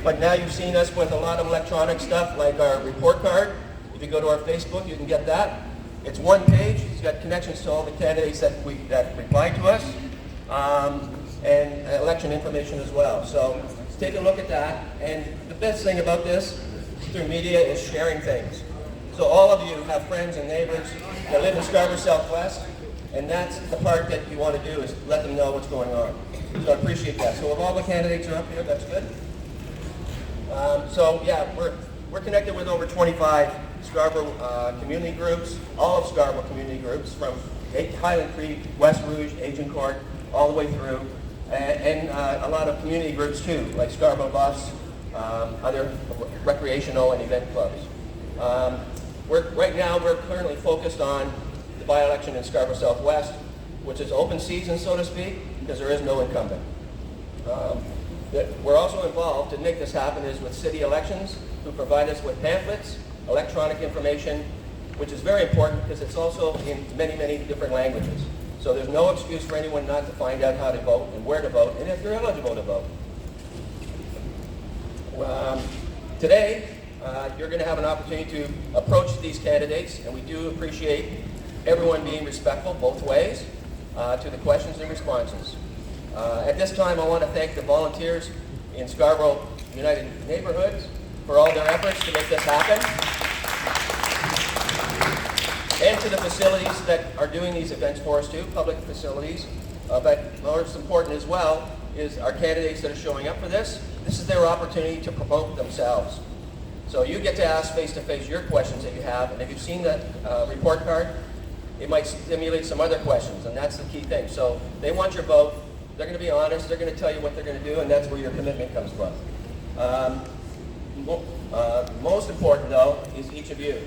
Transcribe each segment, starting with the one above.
But now you've seen us with a lot of electronic stuff like our report card. If you go to our Facebook, you can get that. It's one page. It's got connections to all the candidates that replied to us, and election information as well. So take a look at that. And the best thing about this through media is sharing things. So all of you have friends and neighbors that live in Scarborough Southwest, and that's the part that you want to do, is let them know what's going on. So I appreciate that. So if all the candidates are up here, that's good. So yeah, we're connected with over 25 Scarborough community groups, all of Scarborough community groups, from Highland Creek, West Rouge, Agincourt, all the way through, and a lot of community groups too, like Scarborough Bluffs, other recreational and event clubs. Right now we're currently focused on the by-election in Scarborough Southwest, which is open season, so to speak, because there is no incumbent. We're also involved, to make this happen, is with city elections, who provide us with pamphlets, electronic information, which is very important because it's also in many, many different languages. So there's no excuse for anyone not to find out how to vote and where to vote, and if you're eligible to vote. Today, you're going to have an opportunity to approach these candidates, and we do appreciate everyone being respectful both ways to the questions and responses. At this time, I want to thank the volunteers in Scarborough United Neighborhoods for all their efforts to make this happen, and to the facilities that are doing these events for us too, public facilities. But most important as well is our candidates that are showing up for this. This is their opportunity to promote themselves. So you get to ask face-to-face your questions that you have, and if you've seen that report card, it might stimulate some other questions, and that's the key thing. So they want your vote. They're going to be honest. They're going to tell you what they're going to do, and that's where your commitment comes from. Most important, though, is each of you,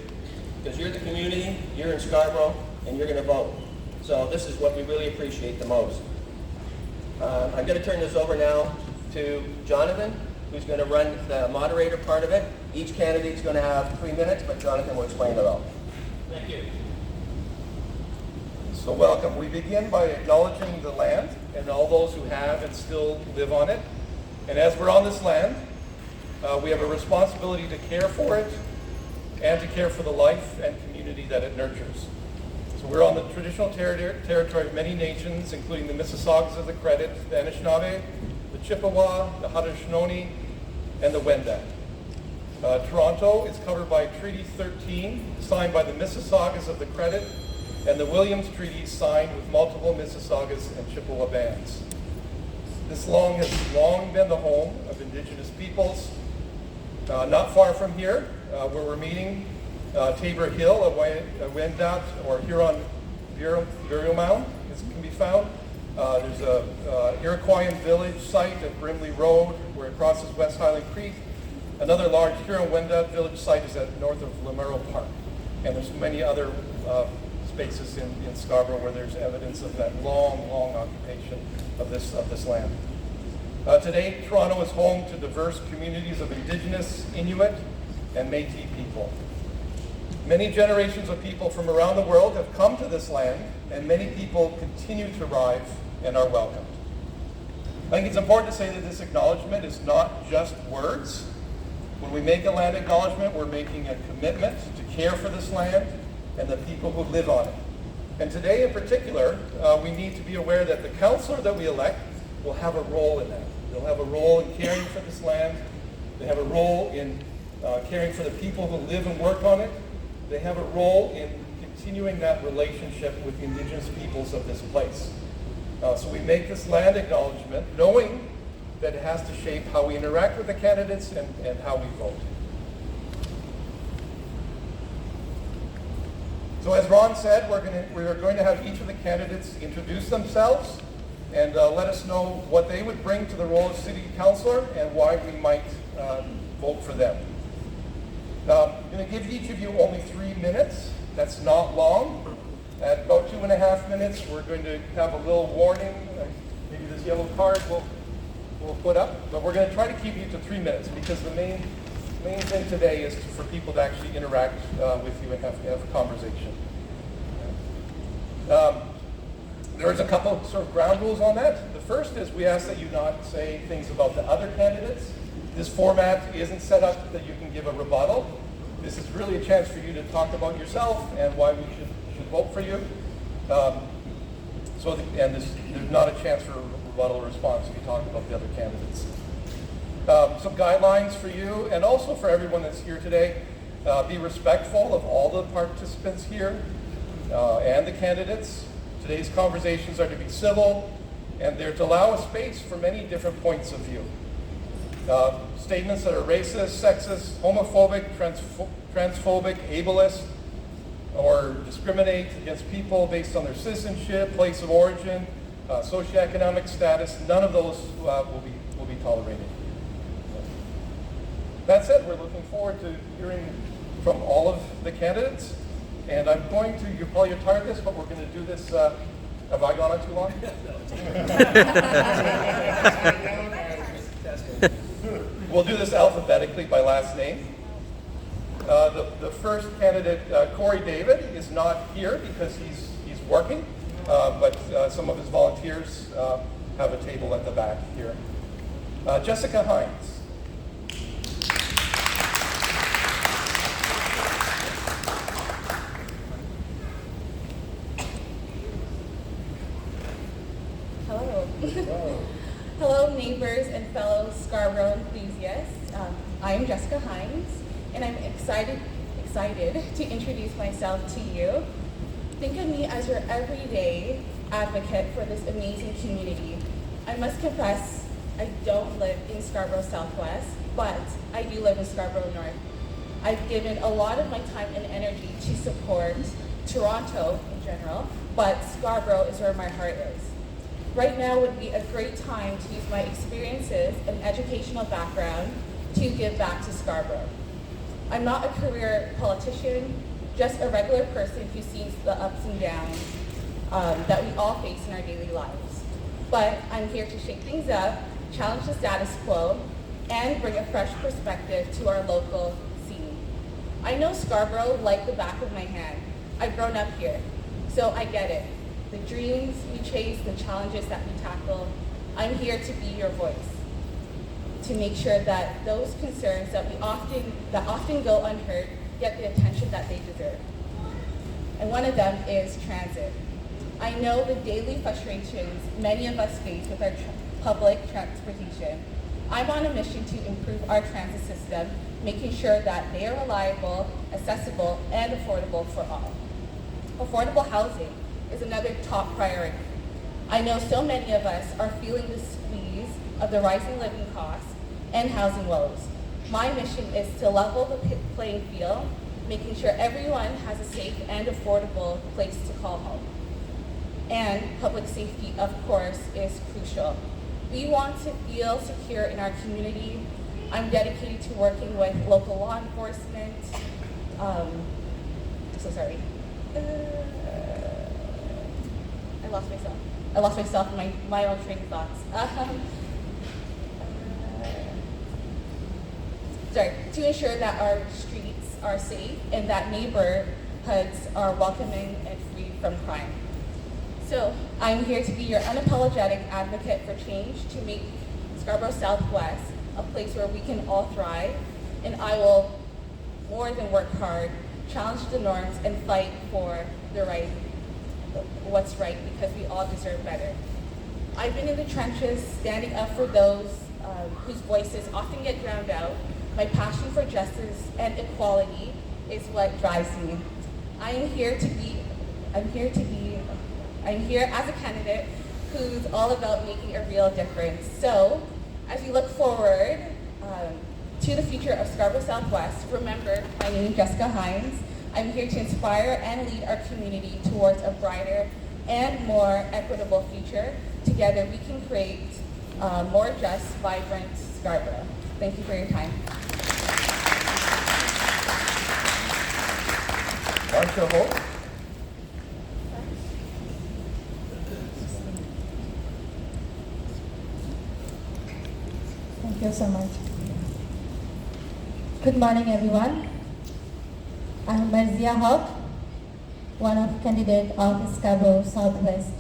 because you're the community, you're in Scarborough, and you're going to vote. So this is what we really appreciate the most. I'm going to turn this over now to Jonathan, who's going to run the moderator part of it. Each candidate's going to have 3 minutes, but Jonathan will explain it all. Thank you. So welcome. We begin by acknowledging the land and all those who have and still live on it. And as we're on this land, we have a responsibility to care for it and to care for the life and community that it nurtures. So we're on the traditional territory of many nations, including the Mississaugas of the Credit, the Anishinaabe, the Chippewa, the Haudenosaunee, and the Wendat. Toronto is covered by Treaty 13, signed by the Mississaugas of the Credit, and the Williams Treaty, signed with multiple Mississaugas and Chippewa bands. This has long been the home of Indigenous peoples. Not far from here, where we're meeting, Tabor Hill, a Wendat or Huron burial mound can be found. There's a Iroquoian village site at Brimley Road, where it crosses West Highland Creek. Another large Huron-Wendat village site is at north of Lamero Park. And there's many other spaces in Scarborough where there's evidence of that long occupation of this land. Today, Toronto is home to diverse communities of Indigenous, Inuit, and Métis people. Many generations of people from around the world have come to this land, and many people continue to arrive and are welcomed. I think it's important to say that this acknowledgement is not just words. When we make a land acknowledgement, we're making a commitment to care for this land and the people who live on it. And today in particular, we need to be aware that the councillor that we elect will have a role in that. They'll have a role in caring for this land. They have a role in caring for the people who live and work on it. They have a role in continuing that relationship with the Indigenous peoples of this place. So we make this land acknowledgement knowing that it has to shape how we interact with the candidates and how we vote. So as Ron said, we are going to have each of the candidates introduce themselves and let us know what they would bring to the role of city councillor and why we might vote for them. Now, I'm going to give each of you only 3 minutes. That's not long. At about 2.5 minutes, we're going to have a little warning. Maybe this yellow card we'll put up, but we're going to try to keep you to 3 minutes because the main thing today is for people to actually interact with you and have a conversation. There's a couple of sort of ground rules on that. The first is we ask that you not say things about the other candidates This format isn't set up that you can give a rebuttal. This is really a chance for you to talk about yourself and why we should vote for you. There's not a chance for a rebuttal or response if you talk about the other candidates. Some guidelines for you and also for everyone that's here today. Be respectful of all the participants here and the candidates. Today's conversations are to be civil and they're to allow a space for many different points of view. Statements that are racist, sexist, homophobic, transphobic, ableist, or discriminate against people based on their citizenship, place of origin, socioeconomic status, none of those will be tolerated. That said, we're looking forward to hearing from all of the candidates. And I'm going to, you're probably tired of this, but we're going to do this, have I gone on too long? We'll do this alphabetically by last name. The first candidate, Corey David, is not here because he's working, but some of his volunteers have a table at the back here. Jessica Hines. Hello. Hello, neighbors and fellow Scarborough enthusiasts. I am Jessica Hines, and I'm excited to introduce myself to you. Think of me as your everyday advocate for this amazing community. I must confess, I don't live in Scarborough Southwest, but I do live in Scarborough North. I've given a lot of my time and energy to support Toronto in general, but Scarborough is where my heart is. Right now would be a great time to use my experiences and educational background to give back to Scarborough. I'm not a career politician, just a regular person who sees the ups and downs that we all face in our daily lives. But I'm here to shake things up, challenge the status quo, and bring a fresh perspective to our local scene. I know Scarborough like the back of my hand. I've grown up here, so I get it. The dreams we chase, the challenges that we tackle. I'm here to be your voice, to make sure that those concerns that often go unheard get the attention that they deserve. And one of them is transit. I know the daily frustrations many of us face with our public transportation. I'm on a mission to improve our transit system, making sure that they are reliable, accessible, and affordable for all. Affordable housing is another top priority. I know so many of us are feeling the squeeze of the rising living costs and housing woes. My mission is to level the playing field, making sure everyone has a safe and affordable place to call home. And public safety, of course, is crucial. We want to feel secure in our community. I'm dedicated to working with local law enforcement. I lost myself in my own train of thoughts. To ensure that our streets are safe and that neighborhoods are welcoming and free from crime. So I'm here to be your unapologetic advocate for change, to make Scarborough Southwest a place where we can all thrive, and I will more than work hard, challenge the norms, and fight for what's right, because we all deserve better. I've been in the trenches, standing up for those whose voices often get drowned out. My passion for justice and equality is what drives me. I'm here as a candidate who's all about making a real difference. So, as we look forward to the future of Scarborough Southwest, remember, my name is Jessica Hines. I'm here to inspire and lead our community towards a brighter and more equitable future. Together, we can create a more just, vibrant Scarborough. Thank you for your time. Marcia Holt. Thank you so much. Good morning, everyone. I'm Marzia Hope, one of candidate of Scarborough Southwest.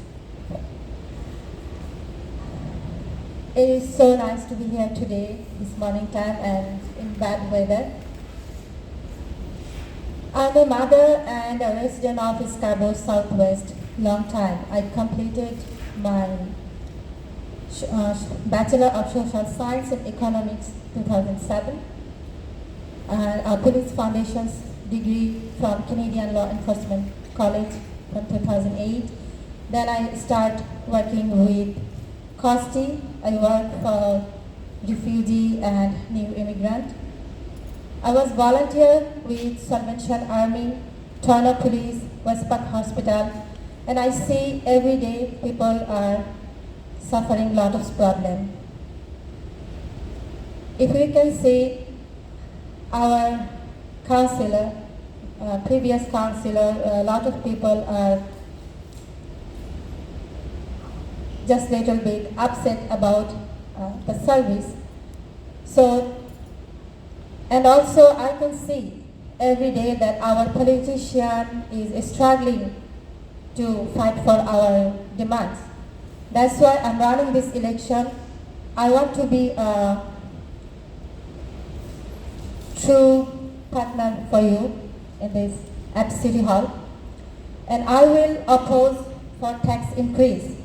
It is so nice to be here today, this morning time and in bad weather. I'm a mother and a resident of Scarborough Southwest. Long time. I completed my Bachelor of Social Science and Economics 2007 and a Police Foundation's degree from Canadian Law Enforcement College from 2008. Then I start working with COSTI. I work for refugee and new immigrant. I was volunteer with Salvation Army, Toronto Police, Westpac Hospital, and I see every day people are suffering lot of problem. If we can see our councillor, previous councillor, a lot of people are just little bit upset about the service. So, and also I can see every day that our politician is struggling to fight for our demands. That's why I'm running this election. I want to be a true partner for you in this at City Hall. And I will oppose for tax increase.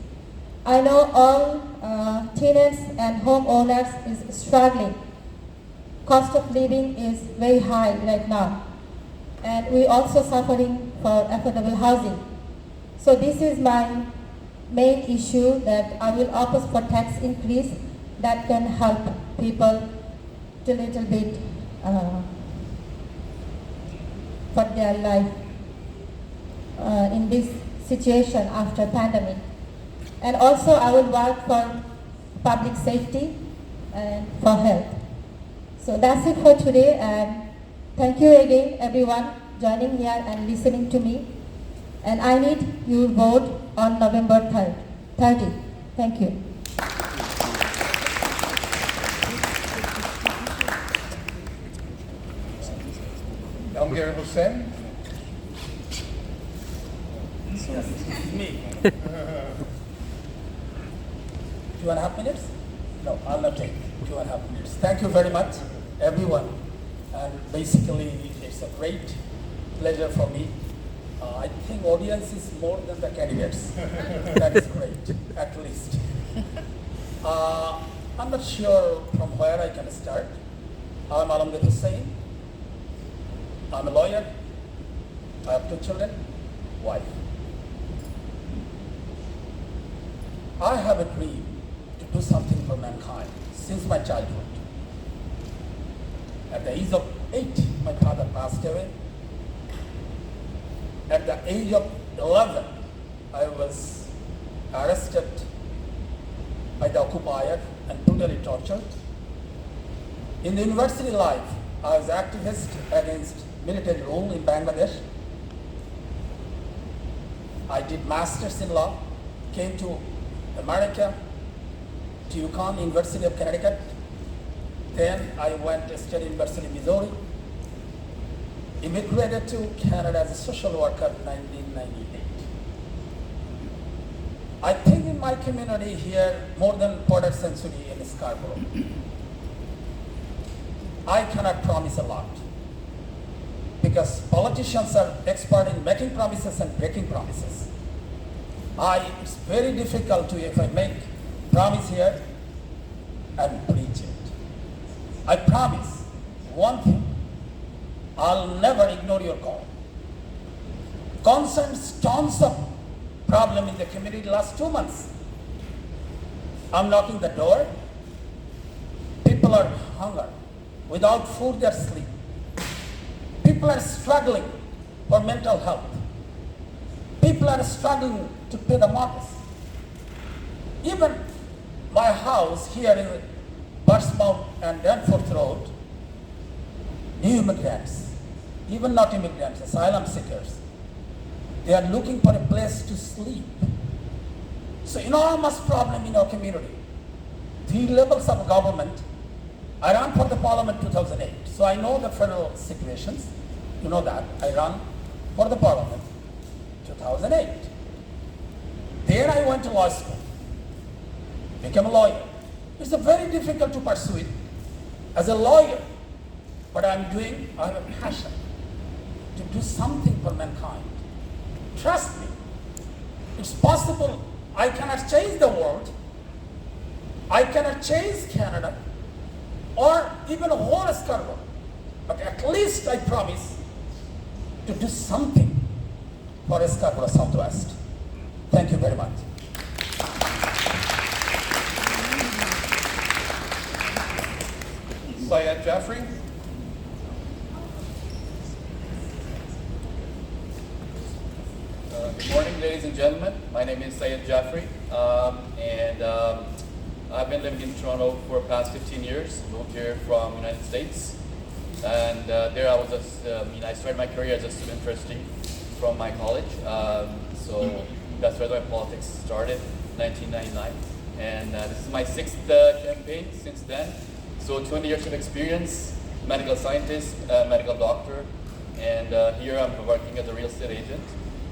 I know all tenants and homeowners is struggling. Cost of living is very high right now. And we also suffering for affordable housing. So this is my main issue, that I will oppose for tax increase that can help people to little bit for their life in this situation after pandemic. And also I will work for public safety and for health. So that's it for today, and thank you again everyone joining here and listening to me. And I need your vote on November 30. Thank you. Elmir Hussain. Me. 2.5 minutes? No, I'll not take 2.5 minutes. Thank you very much, everyone. And basically, it's a great pleasure for me. I think audience is more than the candidates. That is great, at least. I'm not sure from where I can start. I'm Almir Hussain. I'm a lawyer. I have 2 children, wife. I have a dream to do something for mankind since my childhood. At the age of 8, my father passed away. At the age of 11, I was arrested by the occupier and brutally tortured. In the university life, I was activist against military rule in Bangladesh. I did masters in law, came to America, to UConn, University of Connecticut. Then I went to study University of Missouri. Immigrated to Canada as a social worker in 1998. I think in my community here, more than quarter century in Scarborough. I cannot promise a lot because politicians are expert in making promises and breaking promises. It's very difficult to, if I make promise here and preach it. I promise one thing. I'll never ignore your call. Concerns tons of problem in the community last 2 months. I'm knocking the door. People are hungry. Without food, they're asleep. People are struggling for mental health. People are struggling to pay the mortgage. Even my house here in Birchmount and Danforth Road, new immigrants, even not immigrants, asylum seekers, they are looking for a place to sleep. So enormous problem in our community. 3 levels of government. I ran for the parliament 2008, so I know the federal situations. You know that. I ran for the parliament 2008. Then I went to law school, became a lawyer. It's a very difficult to pursue it as a lawyer, but I have a passion to do something for mankind. Trust me, it's possible. I cannot change the world, I cannot change Canada, or even a whole Scarborough, but at least I promise to do something for Scarborough Southwest. Thank you very much. Syed Jaffrey. Good morning, ladies and gentlemen. My name is Syed Jaffrey, and I've been living in Toronto for the past 15 years. Moved here from the United States, and there I was I started my career as a student trustee from my college. So that's where my politics started, 1999, and this is my 6th campaign since then. So 20 years of experience, medical scientist, medical doctor, and here I'm working as a real estate agent.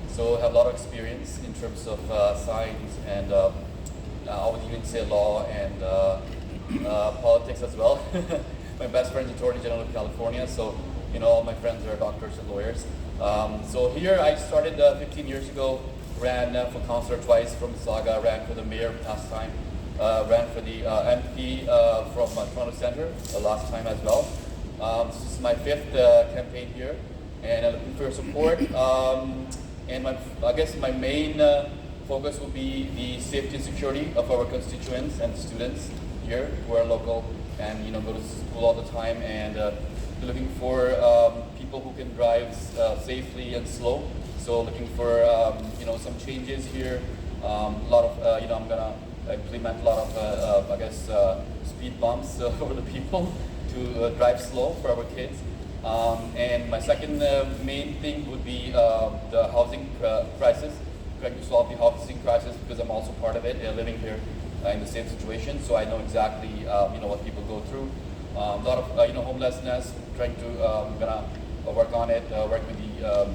So I have a lot of experience in terms of science and I would even say law and politics as well. My best friend is Attorney General of California, so all my friends are doctors and lawyers. So here I started 15 years ago, ran for councillor twice from Mississauga, ran for the mayor last time, ran for the MP from Toronto Centre last time as well. This is my 5th campaign here, and I'm looking for your support. And I guess my main focus will be the safety and security of our constituents and students here who are local and go to school all the time, and looking for people who can drive safely and slow. So looking for some changes here. A lot of I'm gonna implement a lot of speed bumps for the people to drive slow for our kids. And my second main thing would be the housing crisis, trying to solve the housing crisis because I'm also part of it, living here in the same situation, so I know exactly what people go through. A lot of homelessness, trying to I'm gonna work on it, work with the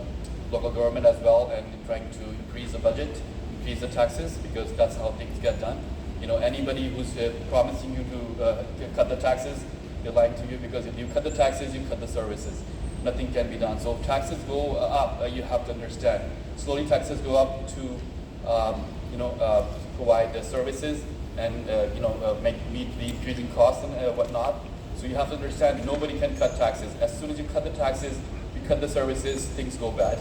local government as well, and trying to increase the budget, increase the taxes, because that's how things get done. Anybody who's promising you to cut the taxes, they're lying to you, because if you cut the taxes, you cut the services. Nothing can be done. So if taxes go up, you have to understand. Slowly taxes go up to provide the services and meet the increasing costs and whatnot. So you have to understand nobody can cut taxes. As soon as you cut the taxes, you cut the services, things go bad.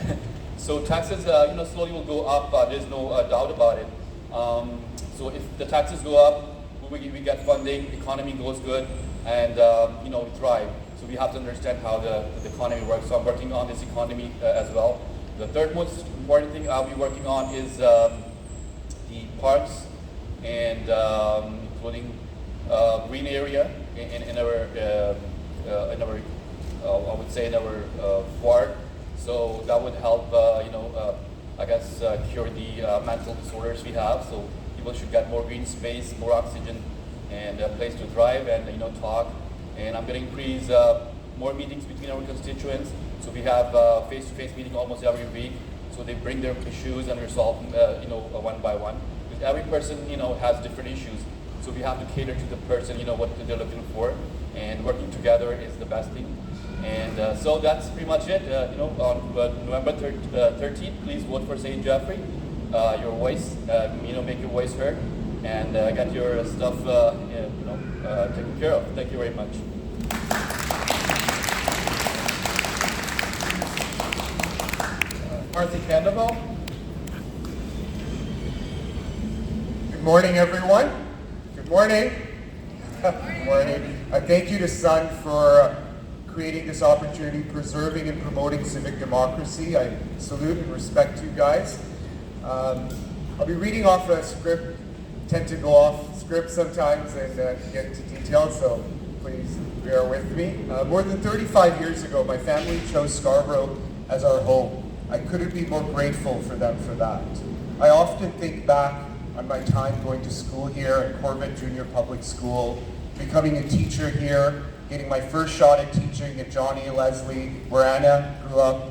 So taxes slowly will go up. There's no doubt about it. So if the taxes go up, we get funding, economy goes good, and we thrive. So we have to understand how the economy works. So I'm working on this economy as well. The third most important thing I'll be working on is the parks, and including green area in our I would say in our ward. So that would help cure the mental disorders we have. So people should get more green space, more oxygen, and a place to thrive and talk. And I'm going to increase more meetings between our constituents. So we have face-to-face meeting almost every week. So they bring their issues and resolve one by one. Because every person has different issues. So we have to cater to the person what they're looking for, and working together is the best thing. And so that's pretty much it. On November 13th, please vote for St. Jeffrey. Your voice, make your voice heard, and get your stuff, taken care of. Thank you very much. Martha Candival. Good morning, everyone. Good morning. Good morning. Thank you to Sun for creating this opportunity, preserving and promoting civic democracy. I salute and respect you guys. I'll be reading off a script, tend to go off script sometimes and get into details, so please bear with me. More than 35 years ago, my family chose Scarborough as our home. I couldn't be more grateful for them for that. I often think back on my time going to school here at Corbett Junior Public School, becoming a teacher here, getting my first shot at teaching at Johnny Leslie, where Anna grew up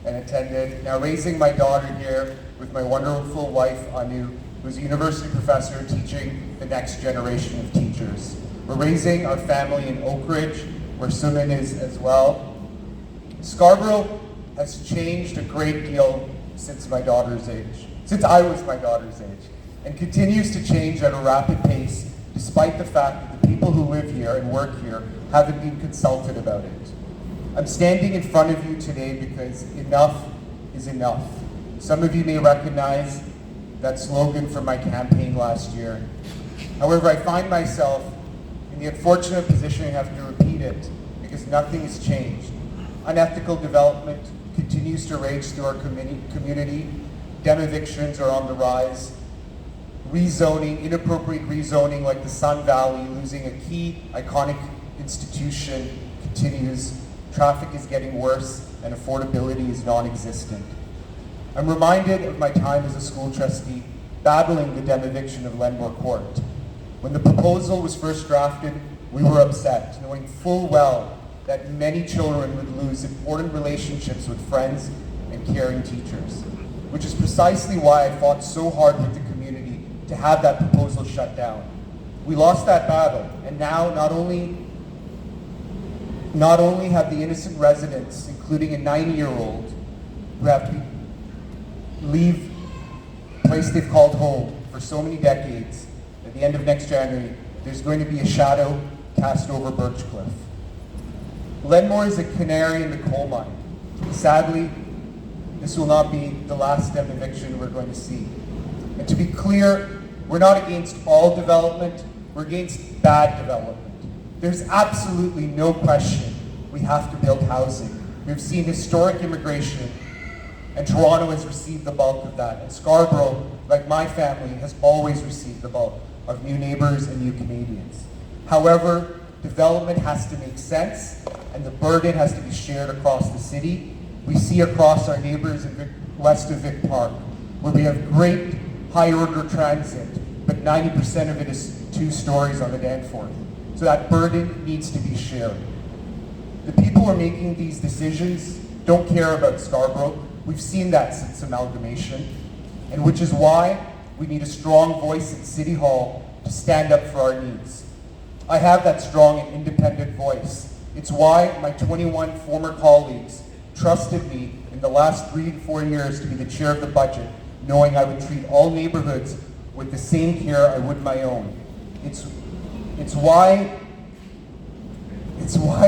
and attended. Now raising my daughter here with my wonderful wife, Anu, who's a university professor teaching the next generation of teachers. We're raising our family in Oak Ridge, where Suman is as well. Scarborough has changed a great deal since I was my daughter's age, and continues to change at a rapid pace, despite the fact that the people who live here and work here haven't been consulted about it. I'm standing in front of you today because enough is enough. Some of you may recognize that slogan from my campaign last year. However, I find myself in the unfortunate position I have to repeat it because nothing has changed. Unethical development continues to rage through our community. Dem evictions are on the rise. Rezoning, inappropriate rezoning like the Sun Valley, losing a key iconic institution, continues. Traffic is getting worse and affordability is non-existent. I'm reminded of my time as a school trustee battling the dem eviction of Lenmore Court. When the proposal was first drafted, we were upset, knowing full well that many children would lose important relationships with friends and caring teachers, which is precisely why I fought so hard with the community to have that proposal shut down. We lost that battle, and now not only have the innocent residents, including a 9-year-old, who have to leave the place they've called home for so many decades, at the end of next January, there's going to be a shadow cast over Birchcliff. Lenmore is a canary in the coal mine. Sadly, this will not be the last dem eviction we're going to see. And to be clear, we're not against all development, we're against bad development. There's absolutely no question we have to build housing. We've seen historic immigration, and Toronto has received the bulk of that. And Scarborough, like my family, has always received the bulk of new neighbors and new Canadians. However, development has to make sense, and the burden has to be shared across the city. We see across our neighbors west of Vic Park, where we have great high-order transit, but 90% of it is 2 stories on the Danforth. So that burden needs to be shared. The people who are making these decisions don't care about Scarborough. We've seen that since amalgamation, and which is why we need a strong voice at City Hall to stand up for our needs. I have that strong and independent voice. It's why my 21 former colleagues trusted me in the last 3 to 4 years to be the chair of the budget, knowing I would treat all neighborhoods with the same care I would my own. It's why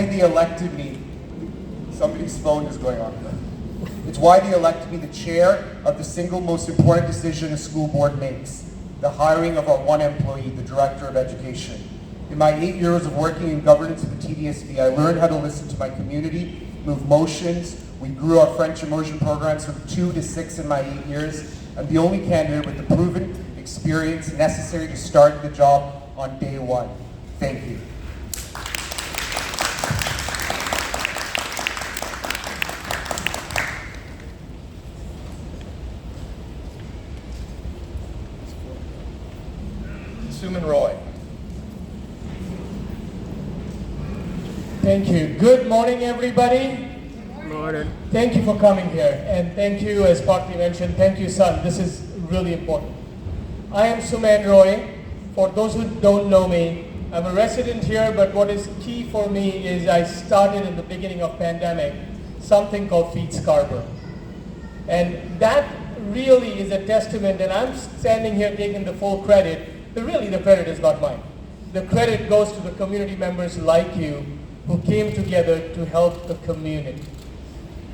they elected me. Somebody's phone is going on. It's why they elected me the chair of the single most important decision a school board makes, the hiring of our one employee, the director of education. In my 8 years of working in governance at the TDSB, I learned how to listen to my community, move motions. We grew our French immersion programs from 2 to 6 in my 8 years. I'm the only candidate with the proven experience necessary to start the job on day 1. Thank you. Suman Roy. Thank you. Good morning, everybody. Good morning. Thank you for coming here. And thank you, as Partly mentioned, thank you, son. This is really important. I am Suman Roy. For those who don't know me, I'm a resident here, but what is key for me is I started in the beginning of pandemic something called Feed Scarborough. And that really is a testament, and I'm standing here taking the full credit, but really the credit is not mine. The credit goes to the community members like you who came together to help the community.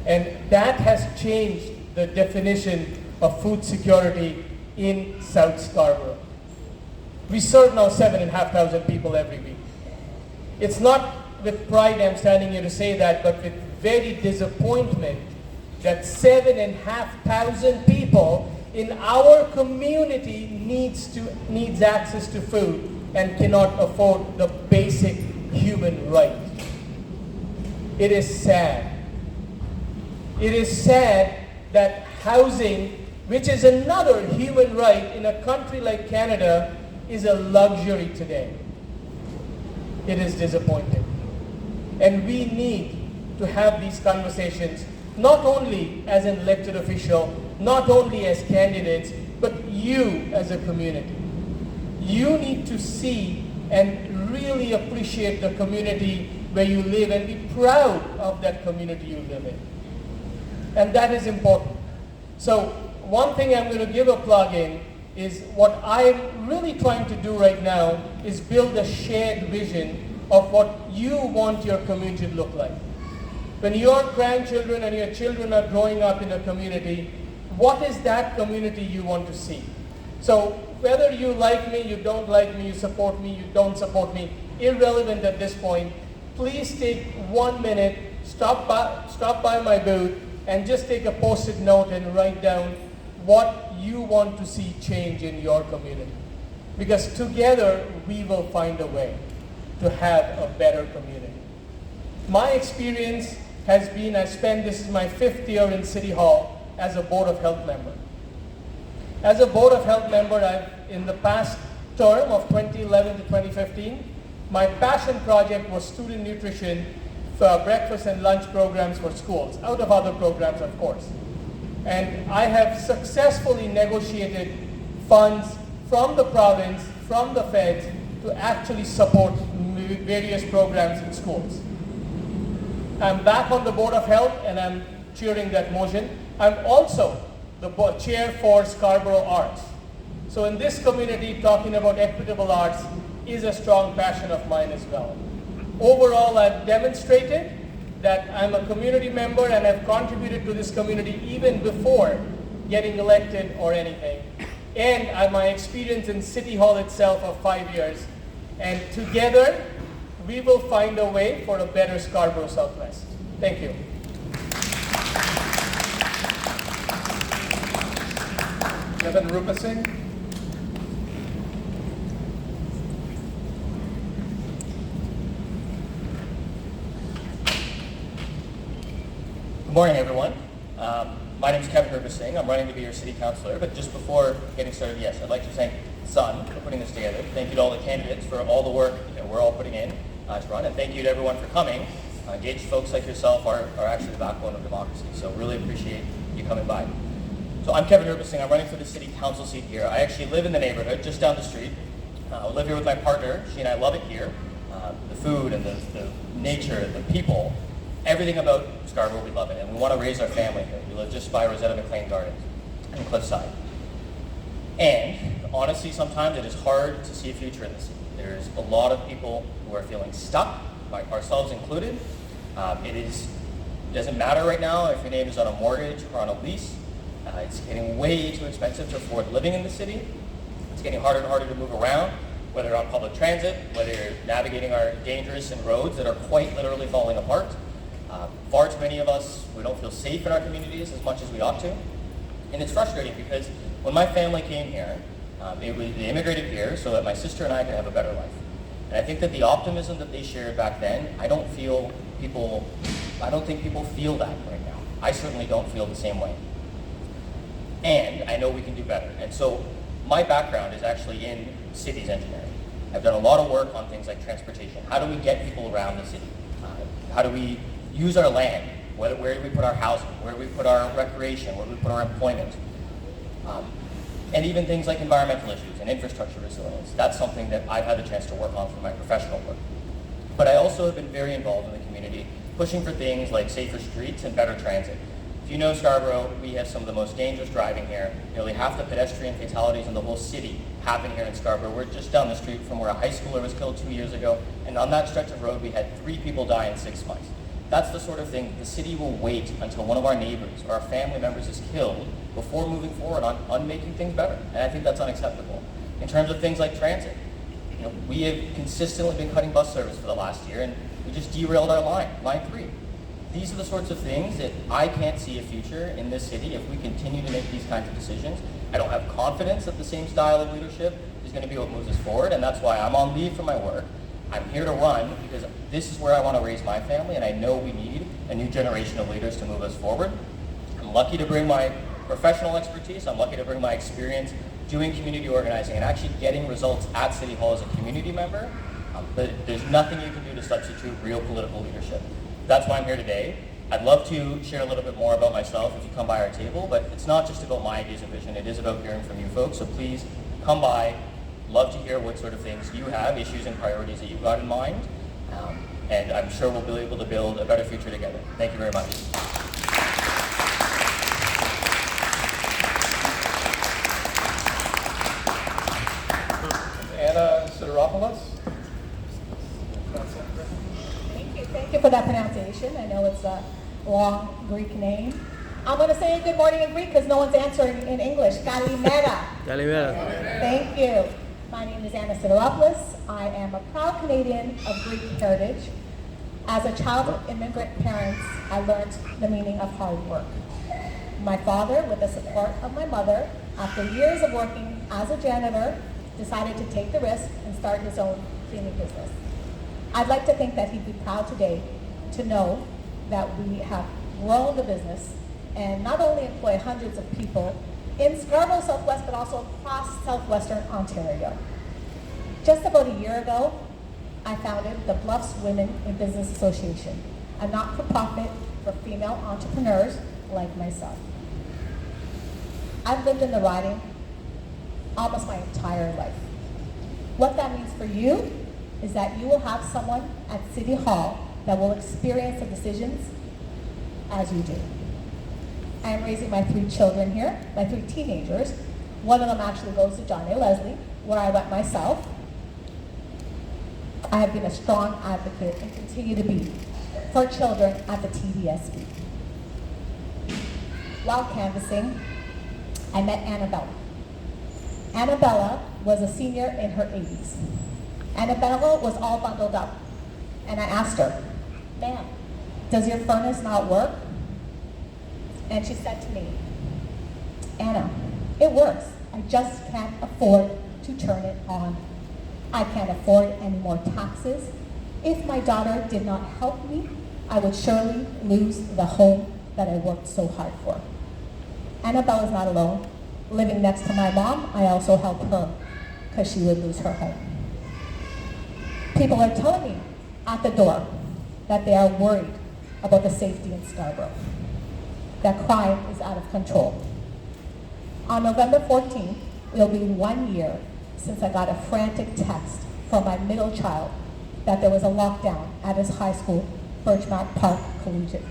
And that has changed the definition of food security in South Scarborough. We serve now 7,500 people every week. It's not with pride I'm standing here to say that, but with very disappointment that 7,500 people in our community needs access to food and cannot afford the basic human right. It is sad. It is sad that housing, which is another human right in a country like Canada, is a luxury today. It is disappointing. And we need to have these conversations, not only as an elected official, not only as candidates, but you as a community. You need to see and really appreciate the community where you live and be proud of that community you live in. And that is important. So one thing I'm going to give a plug in is what I'm really trying to do right now is build a shared vision of what you want your community to look like. When your grandchildren and your children are growing up in a community, what is that community you want to see? So whether you like me, you don't like me, you support me, you don't support me, irrelevant at this point, please take 1 minute, stop by my booth, and just take a post-it note and write down what you want to see change in your community. Because together, we will find a way to have a better community. My experience has been, this is my 5th year in City Hall as a Board of Health member. As a Board of Health member, in the past term of 2011 to 2015, my passion project was student nutrition for breakfast and lunch programs for schools, out of other programs, of course. And I have successfully negotiated funds from the province, from the feds, to actually support various programs in schools. I'm back on the Board of Health and I'm cheering that motion. I'm also the chair for Scarborough Arts. So in this community, talking about equitable arts is a strong passion of mine as well. Overall, I've demonstrated that I'm a community member and I've contributed to this community even before getting elected or anything. And my experience in City Hall itself of 5 years. And together, we will find a way for a better Scarborough Southwest. Thank you. Kevin Rupasinghe. Good morning, everyone. My name is Kevin Rupasinghe. I'm running to be your city councillor. But just before getting started, yes, I'd like to thank Sun for putting this together. Thank you to all the candidates for all the work that we're all putting in to run. And thank you to everyone for coming. Engaged folks like yourself are actually the backbone of democracy. So really appreciate you coming by. So I'm Kevin Rupasinghe. I'm running for the city council seat here. I actually live in the neighborhood, just down the street. I live here with my partner. She and I love it here. The food and the nature, the people, everything about Scarborough, we love it. And we want to raise our family here. We live just by Rosetta McLean Gardens and Cliffside. And honestly, sometimes it is hard to see a future in the city. There's a lot of people who are feeling stuck, ourselves included. It doesn't matter right now if your name is on a mortgage or on a lease. It's getting way too expensive to afford living in the city. It's getting harder and harder to move around, whether on public transit, whether you're navigating our dangerous and roads that are quite literally falling apart. Far too many of us, we don't feel safe in our communities as much as we ought to. And it's frustrating because when my family came here, they immigrated here so that my sister and I could have a better life. And I think that the optimism that they shared back then, I don't think people feel that right now. I certainly don't feel the same way. And I know we can do better. And so my background is actually in cities engineering. I've done a lot of work on things like transportation. How do we get people around the city? How do we use our land? Where do we put our housing? Where do we put our recreation? Where do we put our employment? And even things like environmental issues and infrastructure resilience. That's something that I've had the chance to work on for my professional work. But I also have been very involved in the community, pushing for things like safer streets and better transit. If you know Scarborough, we have some of the most dangerous driving here. Nearly half the pedestrian fatalities in the whole city happen here in Scarborough. We're just down the street from where a high schooler was killed 2 years ago, and on that stretch of road, we had 3 people die in 6 months. That's the sort of thing the city will wait until one of our neighbors or our family members is killed before moving forward on making things better. And I think that's unacceptable. In terms of things like transit, we have consistently been cutting bus service for the last year, and we just derailed our line 3. These are the sorts of things that I can't see a future in this city if we continue to make these kinds of decisions. I don't have confidence that the same style of leadership is going to be what moves us forward, and that's why I'm on leave from my work. I'm here to run because this is where I want to raise my family, and I know we need a new generation of leaders to move us forward. I'm lucky to bring my professional expertise. I'm lucky to bring my experience doing community organizing and actually getting results at City Hall as a community member. But there's nothing you can do to substitute real political leadership. That's why I'm here today. I'd love to share a little bit more about myself if you come by our table, but it's not just about my ideas and vision, it is about hearing from you folks, so please come by. Love to hear what sort of things you have, issues and priorities that you've got in mind, and I'm sure we'll be able to build a better future together. Thank you very much. Anna Sideropoulos. Thank you for that pronunciation. I know it's a long Greek name. I'm going to say good morning in Greek because no one's answering in English. Kalimera. Kalimera. Thank you. My name is Anna Sideropoulos. I am a proud Canadian of Greek heritage. As a child of immigrant parents, I learned the meaning of hard work. My father, with the support of my mother, after years of working as a janitor, decided to take the risk and start his own cleaning business. I'd like to think that he'd be proud today to know that we have grown the business and not only employ hundreds of people in Scarborough Southwest, but also across southwestern Ontario. Just about a year ago, I founded the Bluffs Women in Business Association, a not-for-profit for female entrepreneurs like myself. I've lived in the riding almost my entire life. What that means for you is that you will have someone at City Hall that will experience the decisions as you do. I am raising my 3 children here, my 3 teenagers. One of them actually goes to John A. Leslie, where I went myself. I have been a strong advocate and continue to be for children at the TDSB. While canvassing, I met Annabella. Annabella was a senior in her 80s. Annabella was all bundled up, and I asked her, "Ma'am, does your furnace not work?" And she said to me, "Anna, it works. I just can't afford to turn it on. I can't afford any more taxes. If my daughter did not help me, I would surely lose the home that I worked so hard for." Annabella's not alone. Living next to my mom, I also helped her because she would lose her home. People are telling me at the door that they are worried about the safety in Scarborough, that crime is out of control. On November 14th, it'll be 1 year since I got a frantic text from my middle child that there was a lockdown at his high school, Birchmount Park Collegiate.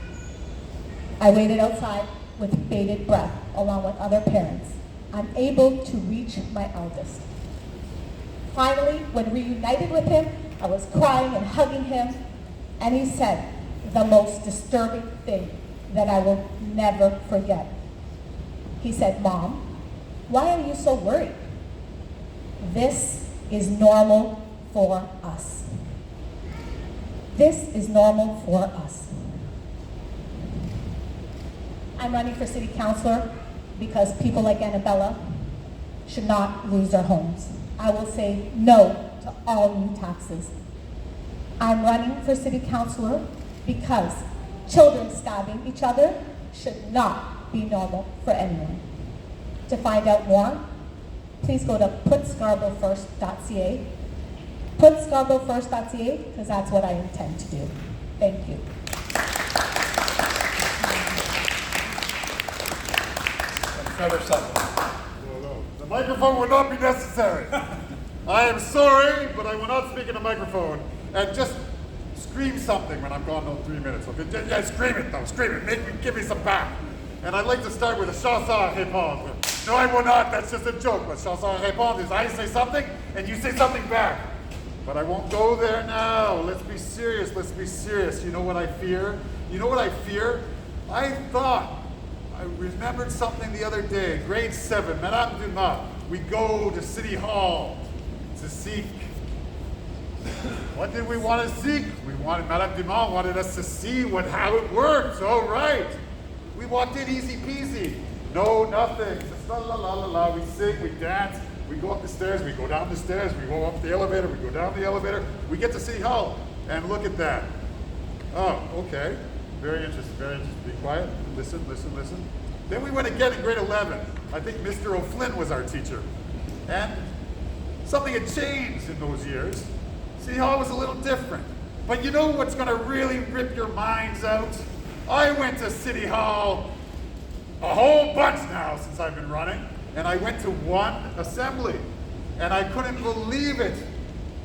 I waited outside with bated breath along with other parents, unable to reach my eldest. Finally, when reunited with him, I was crying and hugging him, and he said the most disturbing thing that I will never forget. He said, "Mom, why are you so worried? This is normal for us. This is normal for us." I'm running for city councillor because people like Annabella should not lose their homes. I will say no to all new taxes. I'm running for city councillor because children stabbing each other should not be normal for anyone. To find out more, please go to putscarboroughfirst.ca. Putscarboroughfirst.ca, because that's what I intend to do. Thank you. Trevor Sutton. The microphone will not be necessary. I am sorry, but I will not speak in the microphone. And just scream something when I'm gone those 3 minutes. Okay? Yeah, scream it though. Scream it. Give me some back. And I'd like to start with a chanson à répondre. No, I will not. That's just a joke. But chanson à répondre is I say something and you say something back. But I won't go there now. Let's be serious. Let's be serious. You know what I fear? You know what I fear? I remembered something the other day, grade 7, Madame Dumas. We go to City Hall to seek. What did we want to seek? Madame Dumas wanted us to see how it works. All right. We walked in easy peasy. No, nothing. Just la la la la la. We sing, we dance, we go up the stairs, we go down the stairs, we go up the elevator, we go down the elevator. We get to City Hall, and look at that. Oh, okay. Very interesting, very interesting. Be quiet, listen. Then we went again in grade 11. I think Mr. O'Flynn was our teacher. And something had changed in those years. City Hall was a little different. But you know what's gonna really rip your minds out? I went to City Hall a whole bunch now since I've been running, and I went to one assembly, and I couldn't believe it.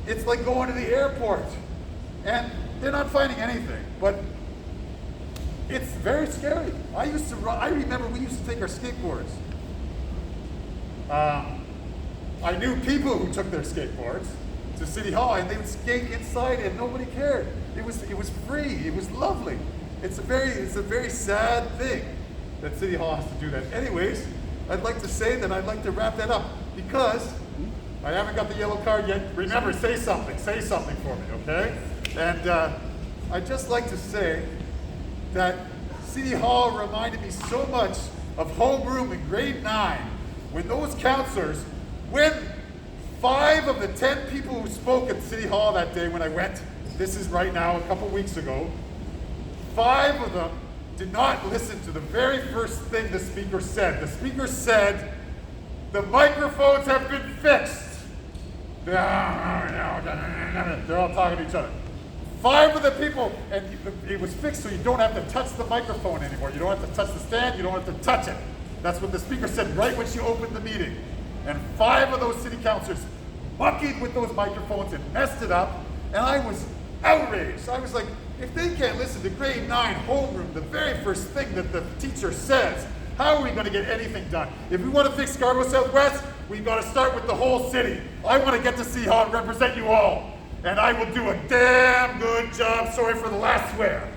It's like going to the airport, and they're not finding anything, but it's very scary. I remember we used to take our skateboards. I knew people who took their skateboards to City Hall, and they would skate inside, and nobody cared. It was free. It was lovely. It's a very sad thing that City Hall has to do that. Anyways, I'd like to say that I'd like to wrap that up because I haven't got the yellow card yet. Remember, say something for me, okay? And I'd just like to say that City Hall reminded me so much of homeroom in grade 9 when those counselors, when 5 of the 10 people who spoke at City Hall that day when I went, this is right now, a couple weeks ago, 5 of them did not listen to the very first thing the speaker said. The speaker said, the microphones have been fixed. They're all talking to each other. 5 of the people, and it was fixed so you don't have to touch the microphone anymore. You don't have to touch the stand, you don't have to touch it. That's what the speaker said right when she opened the meeting. And 5 of those city councilors monkeyed with those microphones and messed it up, and I was outraged. I was like, if they can't listen to grade 9 homeroom, the very first thing that the teacher says, how are we going to get anything done? If we want to fix Scarborough Southwest, we've got to start with the whole city. I want to get to City Hall and represent you all. And I will do a damn good job. Sorry for the last swear.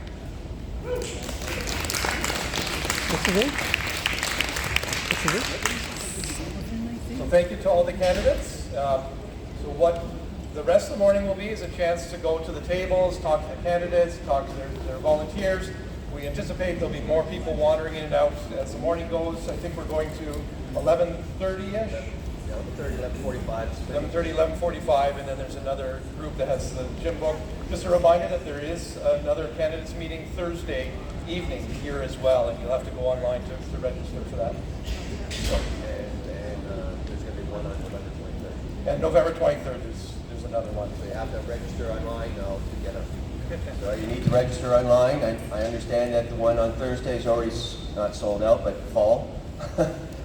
So thank you to all the candidates. So what the rest of the morning will be is a chance to go to the tables, talk to the candidates, talk to their volunteers. We anticipate there'll be more people wandering in and out as the morning goes. I think we're going to 11:30-ish. 11:45. 11:45, and then there's another group that has the gym book. Just a reminder that there is another candidates meeting Thursday evening here as well, and you'll have to go online to register for that. So, And there's going to be one on November 23rd. and November 23rd there's another one. So you have to register online now to get them. So you need to register online. I understand that the one on Thursday is already not sold out, but full.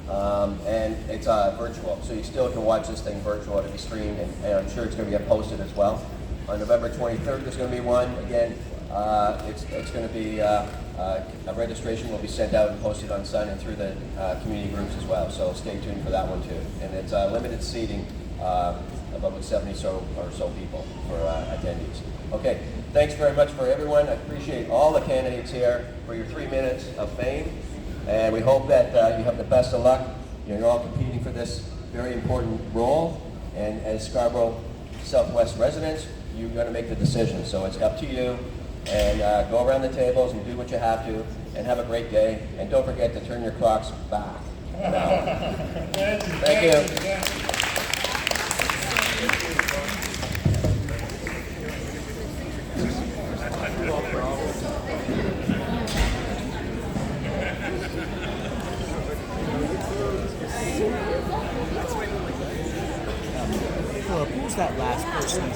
And it's virtual, so you still can watch this thing virtual. It'll be streamed, and I'm sure it's going to get posted as well. On November 23rd, there's going to be one. Again, it's going to be a registration will be sent out and posted on Sun and through the community groups as well. So stay tuned for that one too. And it's limited seating, about 70 or so people for attendees. Okay, thanks very much for everyone. I appreciate all the candidates here for your 3 minutes of fame. And we hope that you have the best of luck. You're all competing for this very important role. And as Scarborough Southwest residents, you're going to make the decision. So it's up to you. And go around the tables and do what you have to. And have a great day. And don't forget to turn your clocks back. Thank you. Philip, who's that last person?